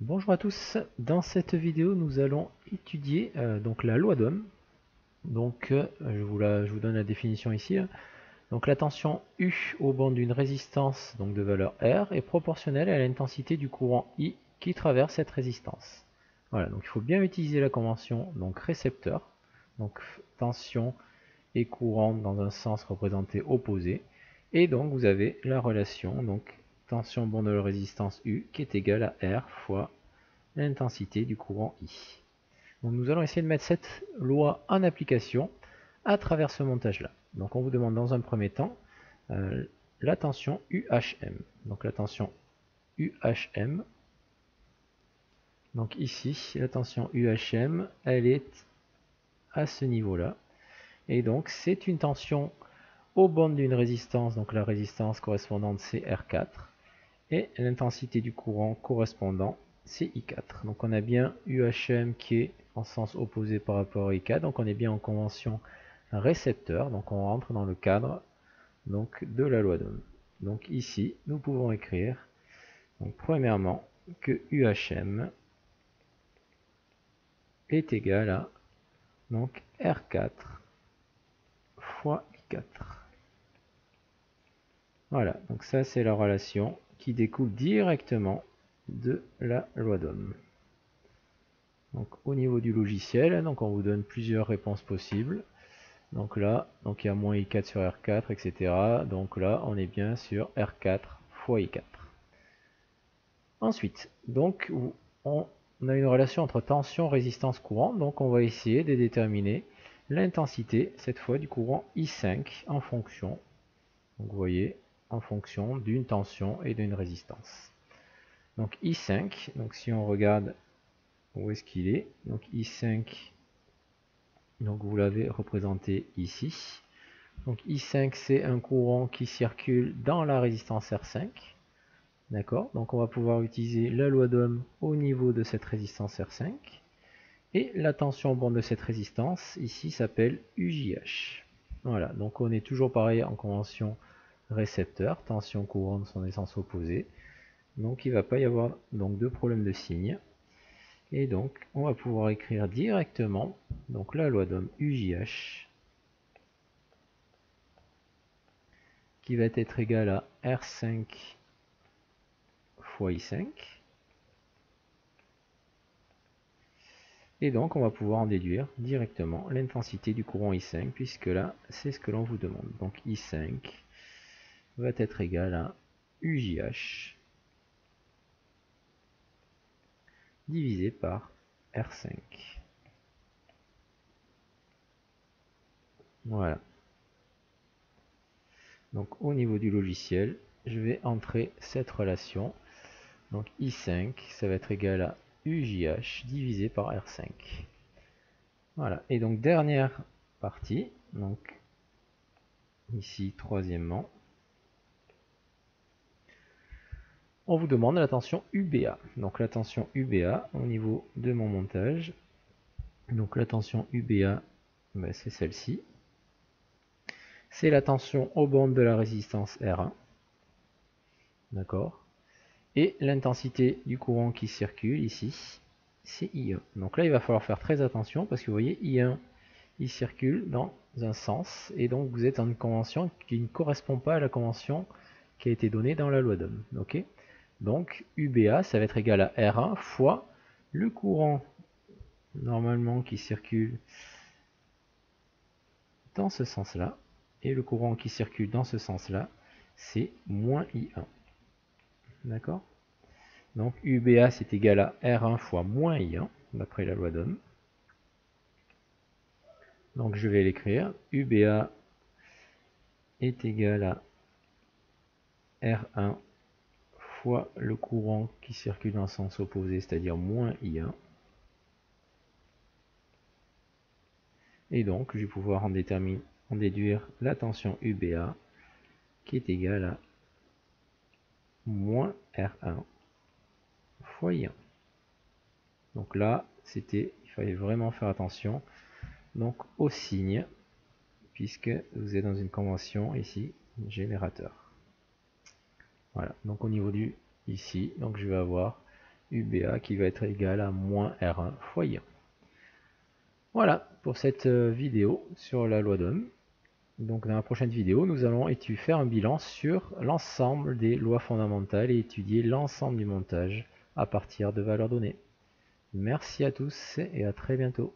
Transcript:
Bonjour à tous, dans cette vidéo nous allons étudier donc la loi d'Ohm. Donc je vous donne la définition ici. Donc la tension U au banc d'une résistance donc de valeur R est proportionnelle à l'intensité du courant I qui traverse cette résistance. Voilà, donc il faut bien utiliser la convention donc récepteur, donc tension et courant dans un sens représenté opposé. Et donc vous avez la relation donc tension banc de la résistance U qui est égale à R fois l'intensité du courant I. Donc nous allons essayer de mettre cette loi en application à travers ce montage-là. Donc on vous demande dans un premier temps la tension UHM. Donc la tension UHM, donc ici, la tension UHM, elle est à ce niveau-là. Et donc c'est une tension aux bornes d'une résistance, donc la résistance correspondante c'est R4, et l'intensité du courant correspondant c'est I4. Donc on a bien UHM qui est en sens opposé par rapport à I4, donc on est bien en convention récepteur, donc on rentre dans le cadre donc, de la loi d'Ohm. Donc ici, nous pouvons écrire, donc, premièrement, que UHM est égal à donc, R4 fois I4. Voilà, donc ça c'est la relation qui découle directement de la loi d'Ohm. Donc au niveau du logiciel, donc on vous donne plusieurs réponses possibles. Donc là, donc il y a moins I4 sur R4, etc. Donc là, on est bien sur R4 fois I4. Ensuite, donc on a une relation entre tension, résistance, courant. Donc on va essayer de déterminer l'intensité, cette fois du courant I5 en fonction, donc vous voyez, en fonction d'une tension et d'une résistance. Donc I5, donc si on regarde où est-ce qu'il est, donc I5, donc vous l'avez représenté ici. Donc I5 c'est un courant qui circule dans la résistance R5. D'accord, donc on va pouvoir utiliser la loi d'Ohm au niveau de cette résistance R5. Et la tension au bord de cette résistance ici s'appelle UJH. Voilà, donc on est toujours pareil en convention récepteur, tension courant sont des sens opposés. Donc il ne va pas y avoir donc de problème de signe. Et donc on va pouvoir écrire directement donc la loi d'Ohm UJH qui va être égale à R5 fois I5. Et donc on va pouvoir en déduire directement l'intensité du courant I5 puisque là c'est ce que l'on vous demande. Donc I5 va être égal à UJH divisé par R5. Voilà. Donc au niveau du logiciel, je vais entrer cette relation. Donc I5, ça va être égal à UJH divisé par R5. Voilà. Et donc dernière partie, donc ici troisièmement, on vous demande la tension UBA. Donc la tension UBA au niveau de mon montage. Donc la tension UBA, ben, c'est celle-ci. C'est la tension aux bornes de la résistance R1. D'accord. Et l'intensité du courant qui circule ici, c'est I1. Donc là, il va falloir faire très attention parce que vous voyez, I1, il circule dans un sens. Et donc, vous êtes en une convention qui ne correspond pas à la convention qui a été donnée dans la loi d'Ohm. Okay, donc, UBA, ça va être égal à R1 fois le courant normalement qui circule dans ce sens-là. Et le courant qui circule dans ce sens-là, c'est moins I1. D'accord. Donc UBA c'est égal à R1 fois moins I1, d'après la loi d'Ohm. Donc je vais l'écrire. UBA est égal à R1 fois le courant qui circule dans le sens opposé, c'est-à-dire moins I1. Et donc je vais pouvoir en déduire la tension UBA qui est égale à moins R1 fois I1. Donc là, il fallait vraiment faire attention donc au signe, puisque vous êtes dans une convention ici, générateur. Voilà, donc au niveau du ici, donc je vais avoir UBA qui va être égal à moins R1 fois I1. Voilà pour cette vidéo sur la loi d'Ohm. Donc dans la prochaine vidéo, nous allons faire un bilan sur l'ensemble des lois fondamentales et étudier l'ensemble du montage à partir de valeurs données. Merci à tous et à très bientôt.